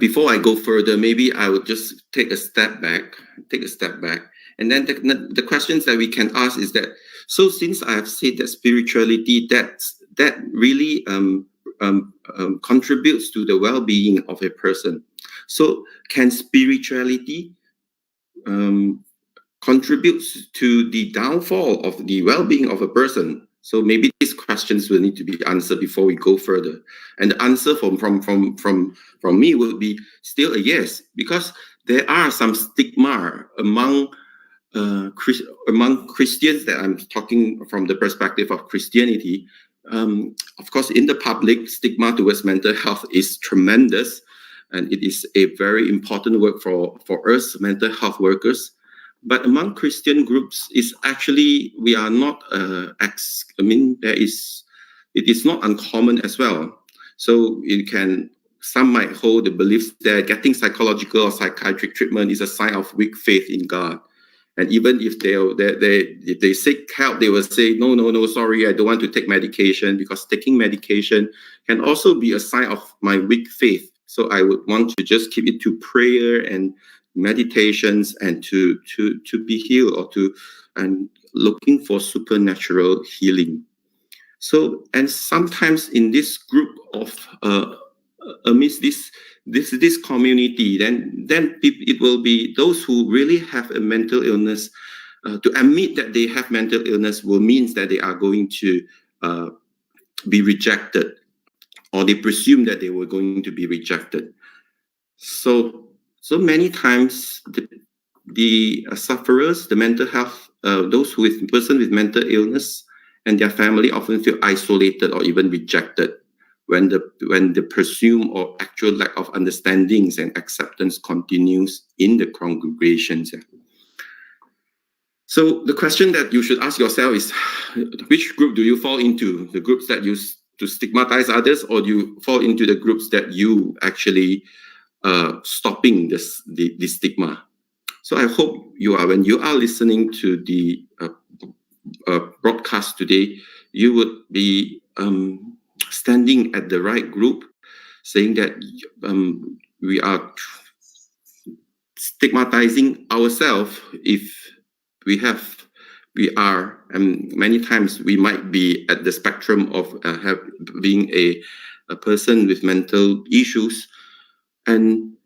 before I go further, maybe I would just take a step back, and then the questions that we can ask is that, so since I have said that spirituality, that really contributes to the well-being of a person. So can spirituality contributes to the downfall of the well-being of a person? So maybe these questions will need to be answered before we go further. And the answer from me would be still a yes, because there are some stigma among Christians, that I'm talking from the perspective of Christianity. Of course, in the public, stigma towards mental health is tremendous, and it is a very important work for us mental health workers. But among Christian groups, is actually we are not. It is not uncommon as well. So some might hold the beliefs that getting psychological or psychiatric treatment is a sign of weak faith in God. And even if they seek help, they will say, no, sorry, I don't want to take medication, because taking medication can also be a sign of my weak faith. So I would want to just keep it to prayer and meditations, and to be healed, and looking for supernatural healing. So, and sometimes in this group of amidst this community, then it will be those who really have a mental illness. To admit that they have mental illness will means that they are going to be rejected, or they presume that they were going to be rejected. So many times the sufferers, the mental health, those person with mental illness and their family often feel isolated or even rejected when the presumed or actual lack of understandings and acceptance continues in the congregations. So the question that you should ask yourself is, which group do you fall into? The groups that use to stigmatize others, or do you fall into the groups that you actually stopping the stigma? So I hope when you are listening to the broadcast today, you would be standing at the right group, saying that we are stigmatizing ourselves if we are, and many times we might be at the spectrum of being a person with mental issues, and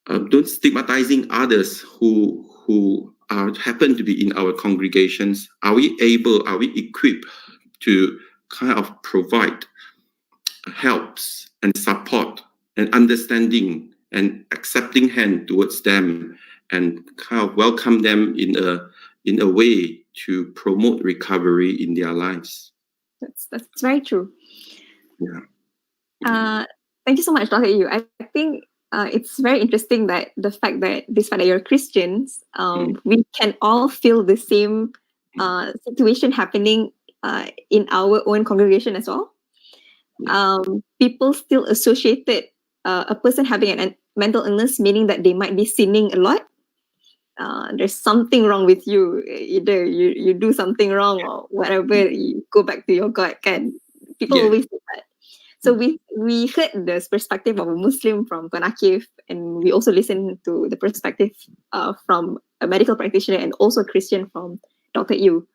don't stigmatizing others who happen to be in our congregations. Are we equipped to kind of provide helps and support and understanding and accepting hand towards them, and kind of welcome them in a way to promote recovery in their lives? That's very true. Yeah. Thank you so much, Dr. Yu. I think it's very interesting that despite that you're Christians, we can all feel the same situation happening in our own congregation as well. People still associated a person having a mental illness, meaning that they might be sinning a lot. There's something wrong with you. Either you do something wrong, or whatever, you go back to your God. People always say that. So we heard the perspective of a Muslim from Tuan Akif, and we also listened to the perspective from a medical practitioner and also a Christian from Dr. Yu.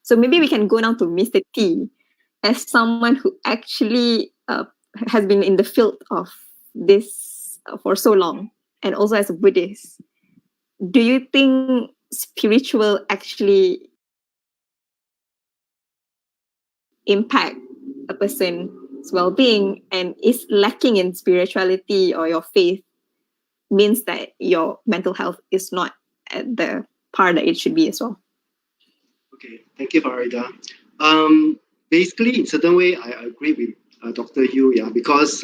So maybe we can go now to Mr. T, as someone who actually has been in the field of this for so long, and also as a Buddhist. Do you think spiritual actually impact a person's well-being, and is lacking in spirituality or your faith means that your mental health is not at the par that it should be as well? Okay, thank you, Farida. Basically, in certain way, I agree with Dr. Yu, because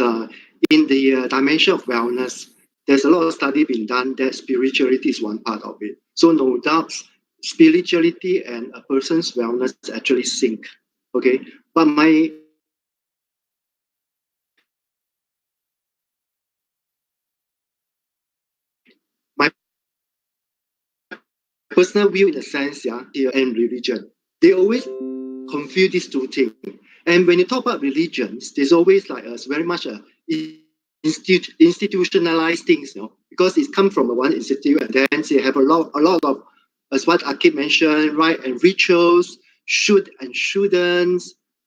in the dimension of wellness, there's a lot of study being done that spirituality is one part of it. So no doubt, spirituality and a person's wellness actually sync. Okay, but my personal view, in a sense, and religion, they always confuse these two things. And when you talk about religions, there's always like very much a institutionalize things, because it's come from one institute, and then they have a lot of, as what Akib mentioned, right, and rituals, should and shouldn't,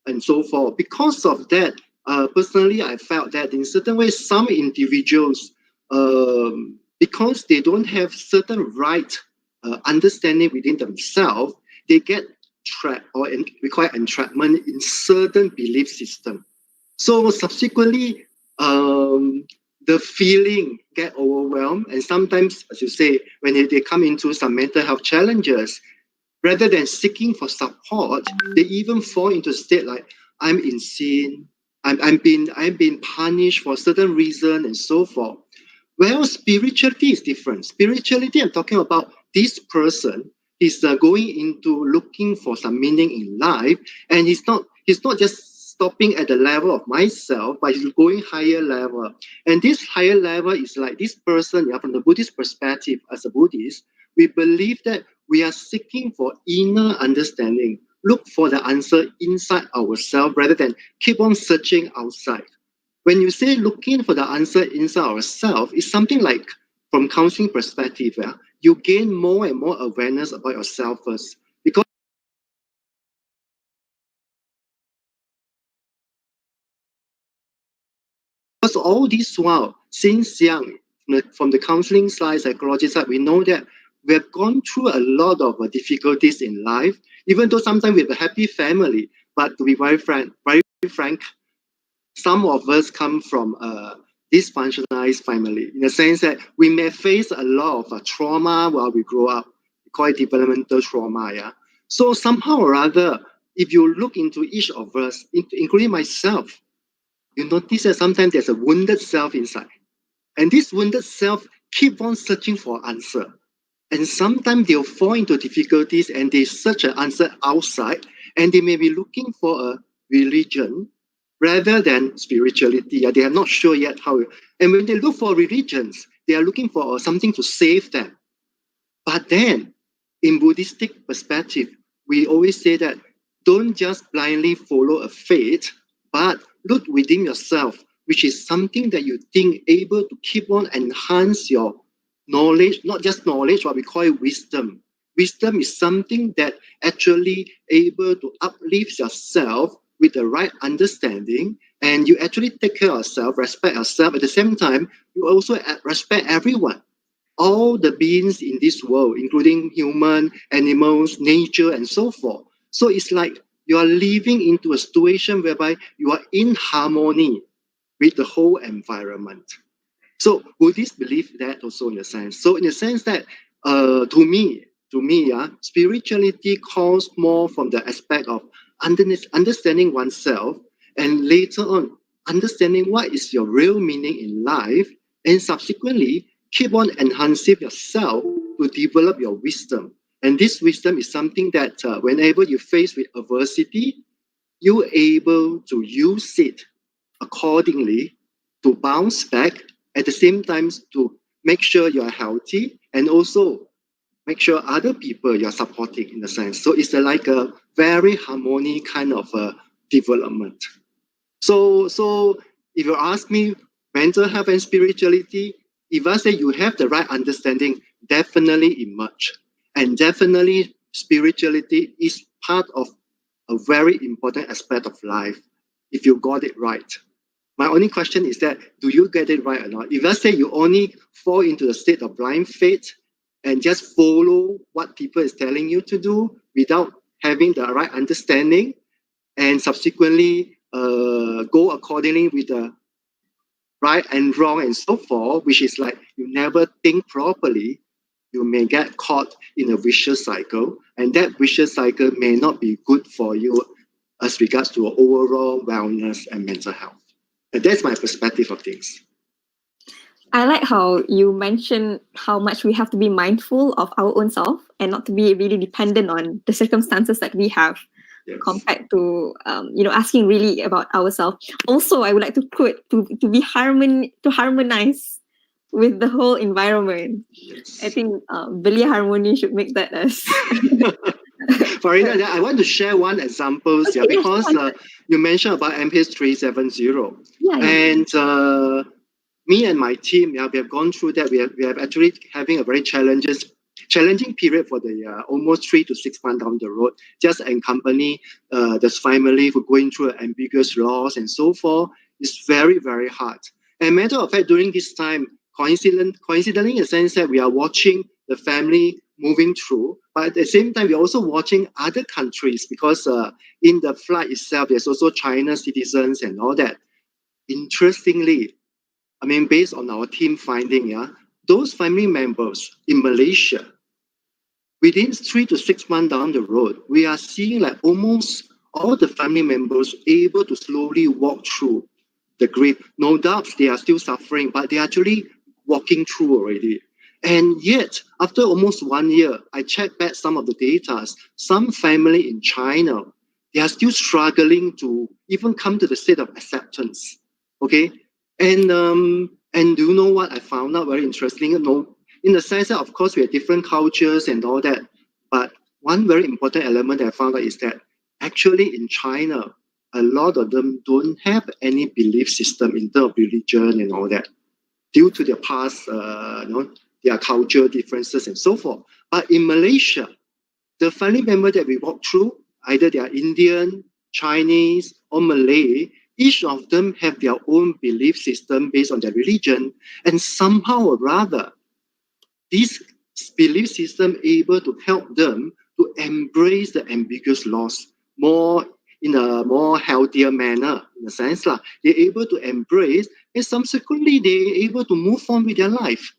and so forth. Because of that, personally, I felt that in certain ways, some individuals, because they don't have certain right understanding within themselves, they get trapped or require entrapment in certain belief system. So subsequently, the feeling get overwhelmed, and sometimes, as you say, when they come into some mental health challenges, rather than seeking for support, they even fall into a state like, I'm in sin, I'm being punished for certain reason, and so forth. Well, spirituality is different. Spirituality, I'm talking about this person is going into looking for some meaning in life, and he's not just stopping at the level of myself, but he's going higher level. And this higher level is like this person, from the Buddhist perspective, as a Buddhist, we believe that we are seeking for inner understanding. Look for the answer inside ourselves rather than keep on searching outside. When you say looking for the answer inside ourselves, it's something like, from counseling perspective, you gain more and more awareness about yourself first. Because all this while, since young, from the counseling side, psychology side, we know that we have gone through a lot of difficulties in life, even though sometimes we have a happy family. But to be very frank, some of us come from a dysfunctionalized family, in the sense that we may face a lot of trauma while we grow up. We call it developmental trauma. Yeah. So somehow or other, if you look into each of us, including myself, you notice that sometimes there's a wounded self inside. And this wounded self keep on searching for answer. And sometimes they'll fall into difficulties and they search an answer outside, and they may be looking for a religion rather than spirituality. They are not sure yet how. And when they look for religions, they are looking for something to save them. But then, in Buddhistic perspective, we always say that don't just blindly follow a faith, but look within yourself, which is something that you think able to keep on enhance your knowledge, not just knowledge, what we call it wisdom. Wisdom is something that actually able to uplift yourself with the right understanding, and you actually take care of yourself, respect yourself. At the same time, you also respect everyone, all the beings in this world, including human, animals, nature, and so forth. So it's like you are living into a situation whereby you are in harmony with the whole environment. So Buddhists believe that also, in a sense. So in a sense that, to me, spirituality calls more from the aspect of understanding oneself, and later on understanding what is your real meaning in life, and subsequently keep on enhancing yourself to develop your wisdom. And this wisdom is something that whenever you face with adversity, you're able to use it accordingly to bounce back, at the same time to make sure you are healthy, and also make sure other people you're supporting, in a sense. So it's like a very harmony kind of development. So if you ask me, mental health and spirituality, if I say you have the right understanding, definitely emerge. And definitely spirituality is part of a very important aspect of life if you got it right. My only question is that, do you get it right or not? If let's say you only fall into the state of blind faith and just follow what people is telling you to do without having the right understanding, and subsequently go accordingly with the right and wrong and so forth, which is like you never think properly, you may get caught in a vicious cycle, and that vicious cycle may not be good for you as regards to overall wellness and mental health. And that's my perspective of things. I like how you mentioned how much we have to be mindful of our own self and not to be really dependent on the circumstances that we have. Yes. Compared to asking really about ourselves. Also, I would like to quote to harmonize with the whole environment. Yes. I think Belia Harmoni should make that as. Farida, I want to share one example, because you mentioned about MH370. Yeah. And me and my team, we have gone through that. We have actually having a very challenging period for the almost 3 to 6 months down the road. Just accompany this family who going through ambiguous loss and so forth. It's very, very hard. And matter of fact, during this time, coincidentally, in the sense that we are watching the family moving through, but at the same time, we're also watching other countries because in the flight itself, there's also China citizens and all that. Interestingly, I mean, based on our team finding, those family members in Malaysia, within 3 to 6 months down the road, we are seeing like almost all the family members able to slowly walk through the grief. No doubt they are still suffering, but they are actually walking through already. And yet, after almost 1 year, I checked back some of the data. Some family in China, they are still struggling to even come to the state of acceptance. Okay, and do you know what I found out very interesting? No, in the sense that of course we have different cultures and all that, but one very important element that I found out is that actually in China, a lot of them don't have any belief system in terms of religion and all that, due to their past, their culture differences and so forth. But in Malaysia, the family member that we walk through, either they are Indian, Chinese, or Malay, each of them have their own belief system based on their religion, and somehow or rather, this belief system able to help them to embrace the ambiguous loss more in a more healthier manner, in a sense. They're able to embrace, and subsequently they're able to move on with their life.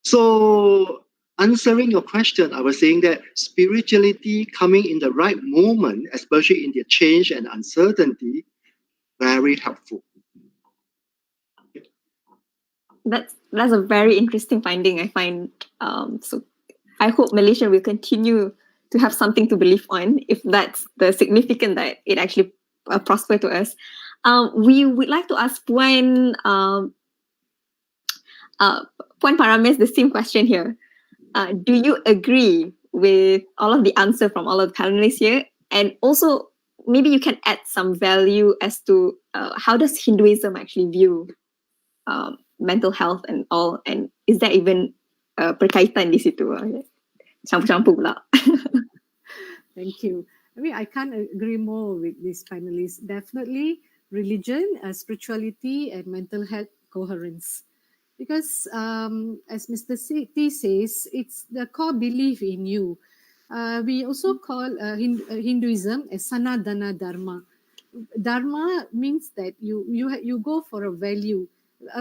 So answering your question, I was saying that spirituality coming in the right moment, especially in the change and uncertainty, very helpful. That's a very interesting finding, I find. So I hope Malaysia will continue to have something to believe on, if that's the significance that it actually prosper to us. We would like to ask Puan Paramis the same question here. Do you agree with all of the answer from all of the panelists here? And also, maybe you can add some value as to how does Hinduism actually view mental health and all, and is there even berkaitan di situ? Campur-campur pula. Thank you. I mean, I can't agree more with these panelists. Definitely religion, spirituality, and mental health coherence. Because as Mr. T says, it's the core belief in you. We also call Hinduism as Sanadana Dharma. Dharma means that you go for a value.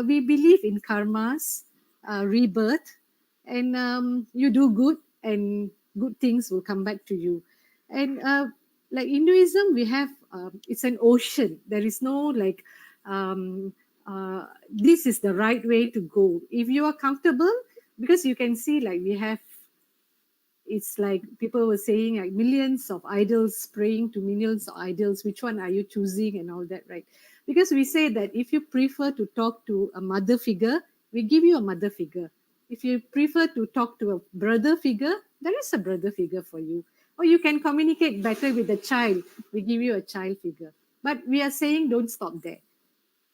We believe in karmas, rebirth, and you do good and good things will come back to you. And like Hinduism, we have, it's an ocean. There is no like, this is the right way to go. If you are comfortable, because you can see like we have, it's like people were saying like millions of idols praying to millions of idols. Which one are you choosing and all that, right? Because we say that if you prefer to talk to a mother figure, we give you a mother figure. If you prefer to talk to a brother figure, there is a brother figure for you. Or you can communicate better with a child, we give you a child figure. But we are saying don't stop there.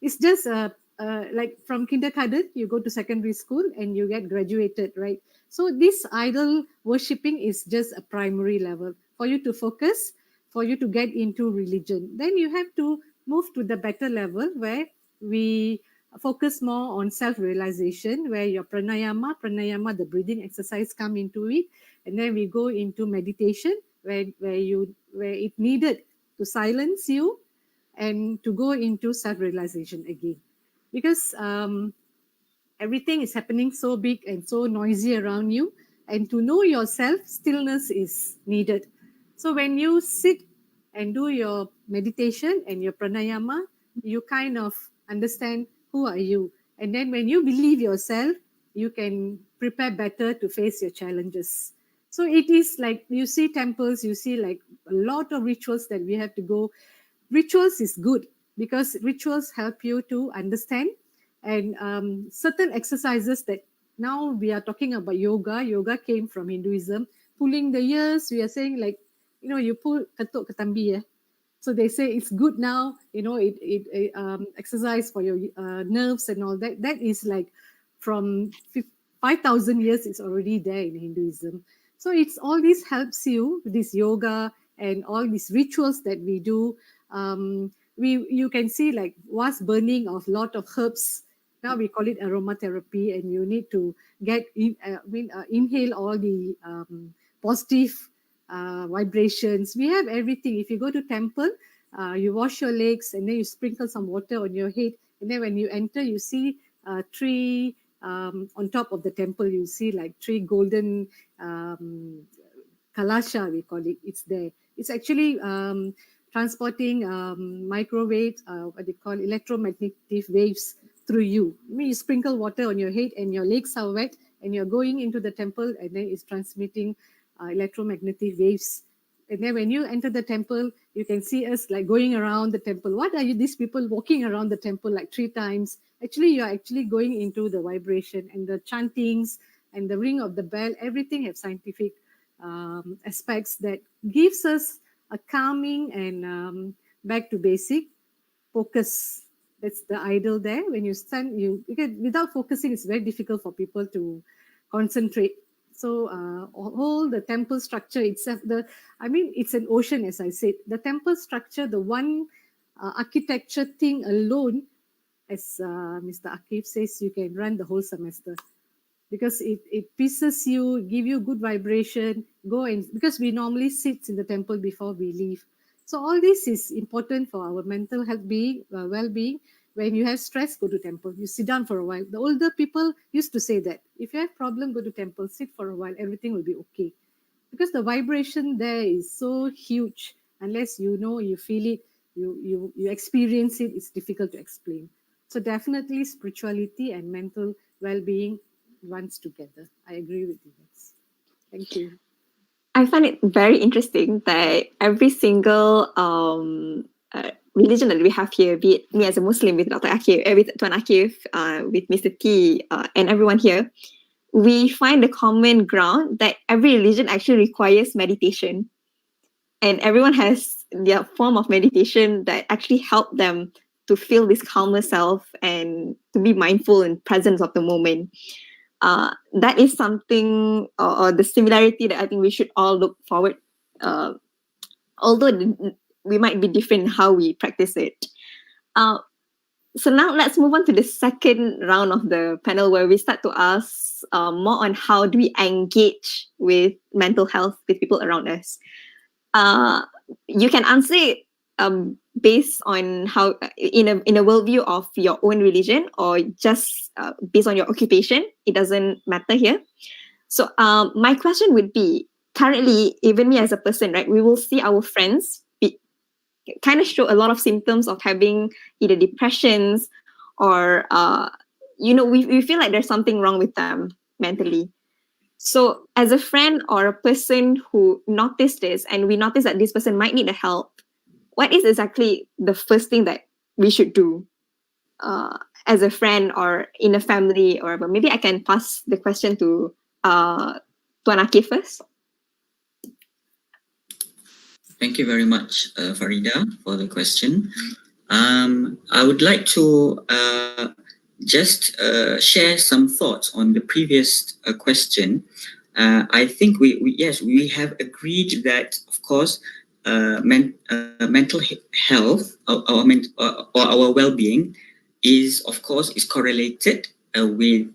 It's just like from kindergarten, you go to secondary school and you get graduated, right? So this idol worshipping is just a primary level for you to focus, for you to get into religion. Then you have to move to the better level where we focus more on self-realization, where your pranayama, the breathing exercise come into it. And then we go into meditation where it needed to silence you and to go into self-realization again. Because everything is happening so big and so noisy around you, and to know yourself, stillness is needed. So when you sit and do your meditation and your pranayama, you kind of understand who are you. And then when you believe yourself, you can prepare better to face your challenges. So it is like you see temples, you see like a lot of rituals that we have to go. Rituals is good because rituals help you to understand. And certain exercises that now we are talking about yoga. Yoga came from Hinduism. Pulling the ears, we are saying like, you know, you pull ketuk ketambi. So they say it's good now, it exercise for your nerves and all that. That is like from 5,000 years, it's already there in Hinduism. So it's all this helps you, this yoga and all these rituals that we do. You can see like vast burning of lot of herbs. Now we call it aromatherapy, and you need to inhale all the positive vibrations. We have everything. If you go to temple, you wash your legs and then you sprinkle some water on your head, and then when you enter, you see three on top of the temple. You see like three golden kalasha, we call it. It's there. It's actually transporting microwave, what they call electromagnetic waves through you. I mean, you sprinkle water on your head and your legs are wet, and you're going into the temple, and then it's transmitting electromagnetic waves. And then when you enter the temple, you can see us like going around the temple. What are you, these people walking around the temple like 3 times? Actually, you're actually going into the vibration, and the chantings and the ring of the bell, everything have scientific aspects that gives us a calming and back to basic focus. That's the ideal there. When you stand, because without focusing, it's very difficult for people to concentrate. So all the temple structure itself, it's an ocean, as I said. The temple structure, the one architecture thing alone, as Mr. Akif says, you can run the whole semester, because it pieces you, give you good vibration. Because we normally sit in the temple before we leave. So all this is important for our mental health, well-being. When you have stress, go to temple. You sit down for a while. The older people used to say that if you have problem, go to temple, sit for a while, everything will be okay. Because the vibration there is so huge. Unless you know, you feel it, you experience it, it's difficult to explain. So definitely spirituality and mental well-being runs together. I agree with you. Thank you. I find it very interesting that every single religion that we have here, be it me as a Muslim with Dr. Akif, with Tuan Akif, with Mr. T, and everyone here, we find the common ground that every religion actually requires meditation. And everyone has their form of meditation that actually help them to feel this calmer self and to be mindful and presence of the moment. That is something, or the similarity that I think we should all look forward, although we might be different in how we practice it. So now let's move on to the second round of the panel, where we start to ask more on how do we engage with mental health with people around us. You can answer it based on how, in a worldview of your own religion, or just based on your occupation. It doesn't matter here. So my question would be, currently, even me as a person, right, we will see our friends kind of show a lot of symptoms of having either depressions or, we feel like there's something wrong with them mentally. So as a friend or a person who noticed this, and we notice that this person might need help, what is exactly the first thing that we should do as a friend or in a family? Or maybe I can pass the question to Tuan Akif first. Thank you very much, Farida, for the question. I would like to just share some thoughts on the previous question. I think we have agreed that, of course, mental health or our well-being is correlated with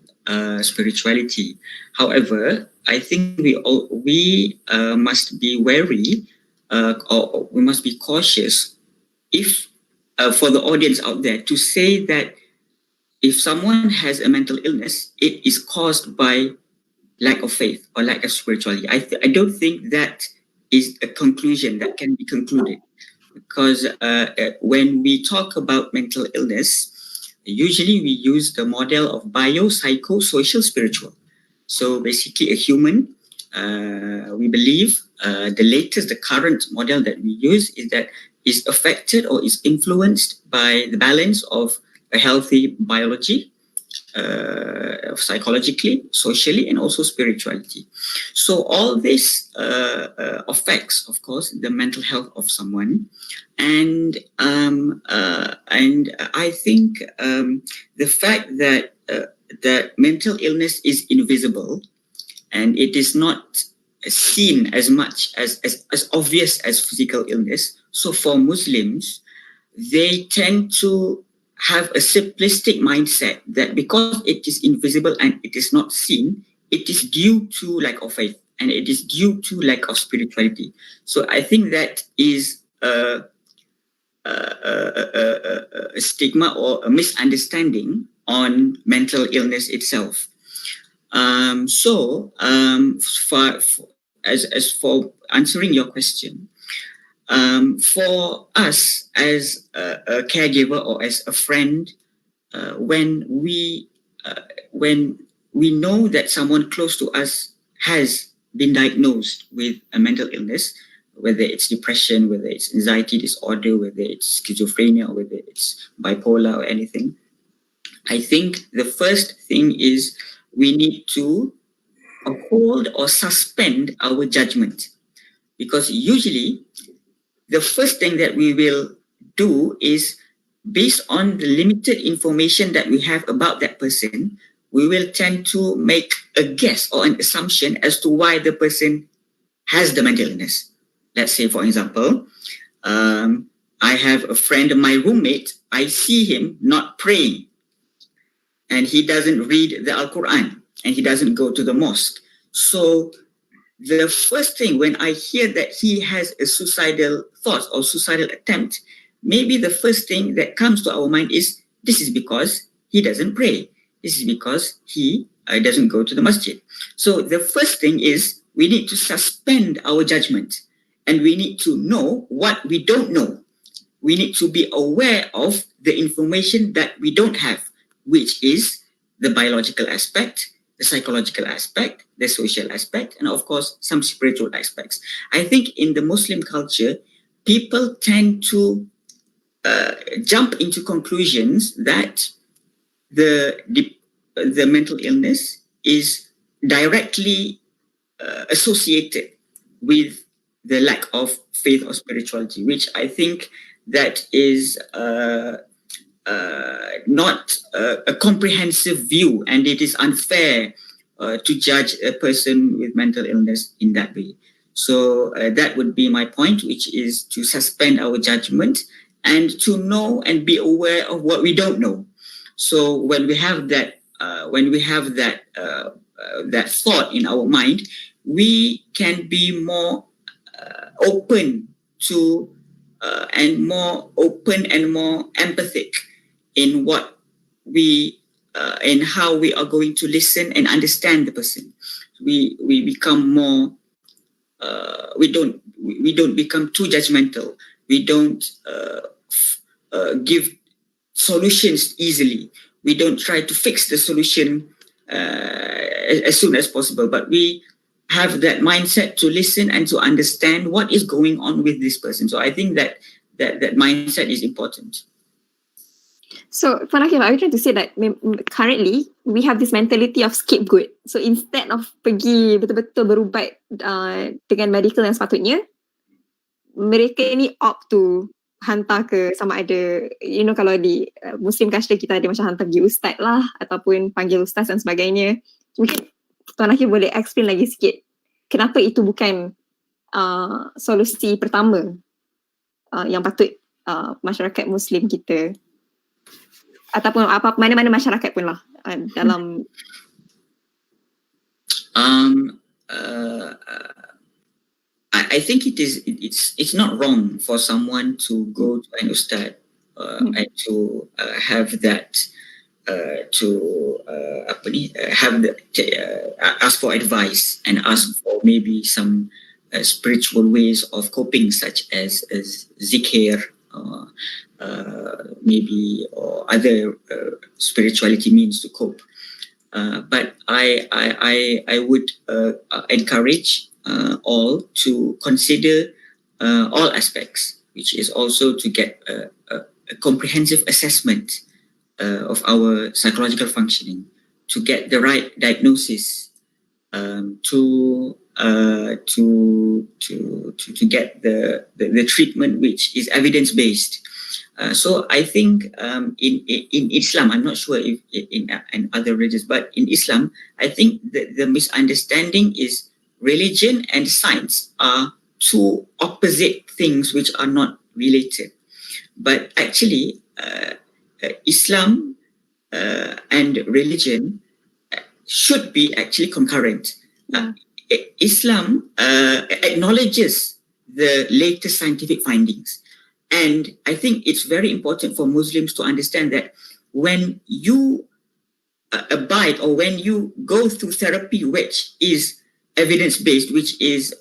spirituality. However, I think we must be wary, or we must be cautious if for the audience out there to say that if someone has a mental illness, it is caused by lack of faith or lack of spirituality. I don't think that is a conclusion that can be concluded, because when we talk about mental illness, usually we use the model of bio-psycho-social spiritual. So basically a human, we believe the current model that we use is affected or is influenced by the balance of a healthy biology, psychologically, socially, and also spirituality. So all this affects, of course, the mental health of someone, and I think the fact that that mental illness is invisible and it is not seen as much as obvious as physical illness. So for Muslims, they tend to have a simplistic mindset that because it is invisible and it is not seen, it is due to lack of faith and it is due to lack of spirituality. So I think that is a stigma or a misunderstanding on mental illness itself. As for answering your question, for us as a caregiver or as a friend, when we know that someone close to us has been diagnosed with a mental illness, whether it's depression, whether it's anxiety disorder, whether it's schizophrenia, whether it's bipolar or anything, I think the first thing is we need to hold or suspend our judgment, because usually the first thing that we will do is, based on the limited information that we have about that person, we will tend to make a guess or an assumption as to why the person has the mental illness. Let's say, for example, I have a friend, my roommate, I see him not praying, and he doesn't read the Al-Quran, and he doesn't go to the mosque. So the first thing when I hear that he has a suicidal thought or suicidal attempt, maybe the first thing that comes to our mind is, this is because he doesn't pray. This is because he doesn't go to the masjid. So the first thing is we need to suspend our judgment and we need to know what we don't know. We need to be aware of the information that we don't have, which is the biological aspect, the psychological aspect, the social aspect, and of course, some spiritual aspects. I think in the Muslim culture, people tend to jump into conclusions that the mental illness is directly associated with the lack of faith or spirituality, which I think that is not a comprehensive view, and it is unfair to judge a person with mental illness in that way. So that would be my point, which is to suspend our judgment and to know and be aware of what we don't know. So when we have that, that thought in our mind, we can be more open to and more open and more empathic in what we and how we are going to listen and understand the person. We become more. We don't become too judgmental. We don't give solutions easily. We don't try to fix the solution as soon as possible, but we have that mindset to listen and to understand what is going on with this person. So I think that mindset is important. So, for Nakif, are you trying to say that currently we have this mentality of scapegoat? So, instead of pergi betul-betul berubat dengan medical yang sepatutnya, mereka ni opt to hantar ke sama ada, kalau di Muslim culture kita ada macam hantar pergi ustaz lah, ataupun panggil ustaz dan sebagainya. Mungkin Tuan Nakif boleh explain lagi sikit kenapa itu bukan solusi pertama yang patut masyarakat Muslim kita ataupun mana-mana masyarakat pun lah dalam I think it's not wrong for someone to go to an ustad and to have that ask for advice and ask for maybe some spiritual ways of coping, such as zikr, maybe or other spirituality means to cope. But I would encourage all to consider all aspects, which is also to get a comprehensive assessment of our psychological functioning, to get the right diagnosis, to get the treatment which is evidence based. So I think in Islam, I'm not sure if in other religions, but in Islam, I think the misunderstanding is religion and science are two opposite things which are not related. But actually, Islam and religion should be actually concurrent. Islam acknowledges the latest scientific findings. And I think it's very important for Muslims to understand that when you abide or when you go through therapy which is evidence-based, which is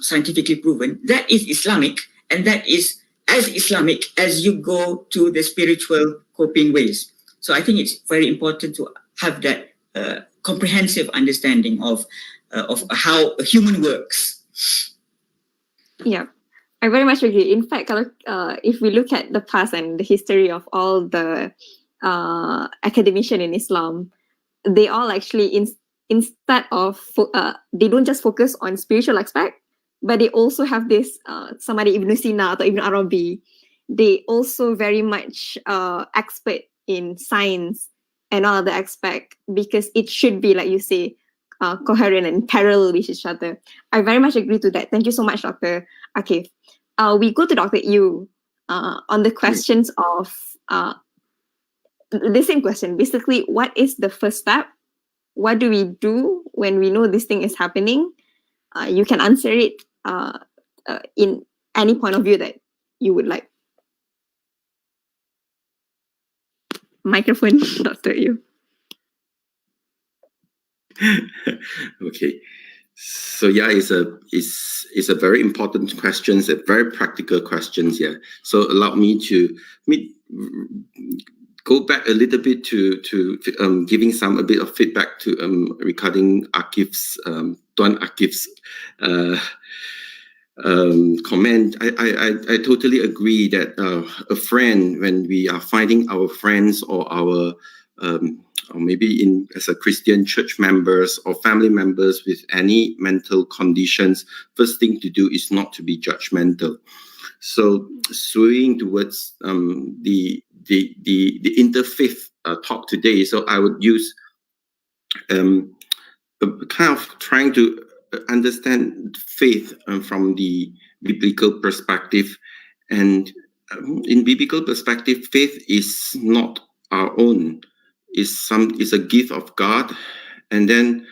scientifically proven, that is Islamic, and that is as Islamic as you go to the spiritual coping ways. So I think it's very important to have that comprehensive understanding of how a human works. Yeah, I very much agree. In fact, if we look at the past and the history of all the academicians in Islam, they all actually, instead of, they don't just focus on spiritual aspect, but they also have this, somebody Ibn Sina or Ibn Arabi, they also very much expert in science and all other aspect, because it should be, like you say, coherent and parallel with each other. I very much agree to that. Thank you so much, Dr. Akif. We go to Dr. Yu on the questions of the same question. Basically, what is the first step? What do we do when we know this thing is happening? You can answer it in any point of view that you would like. Microphone, Dr. Yu. Okay, so yeah, it's a very important question. It's a very practical questions here. So allow me to go back a little bit to giving a bit of feedback to regarding Akif's Tuan Akif's comment. I totally agree that a friend, when we are finding our friends or our or maybe as a Christian church members or family members with any mental conditions, first thing to do is not to be judgmental. So swaying towards the interfaith talk today, so I would use kind of trying to understand faith from the biblical perspective. And in biblical perspective, faith is not our own. Is a gift of God, and then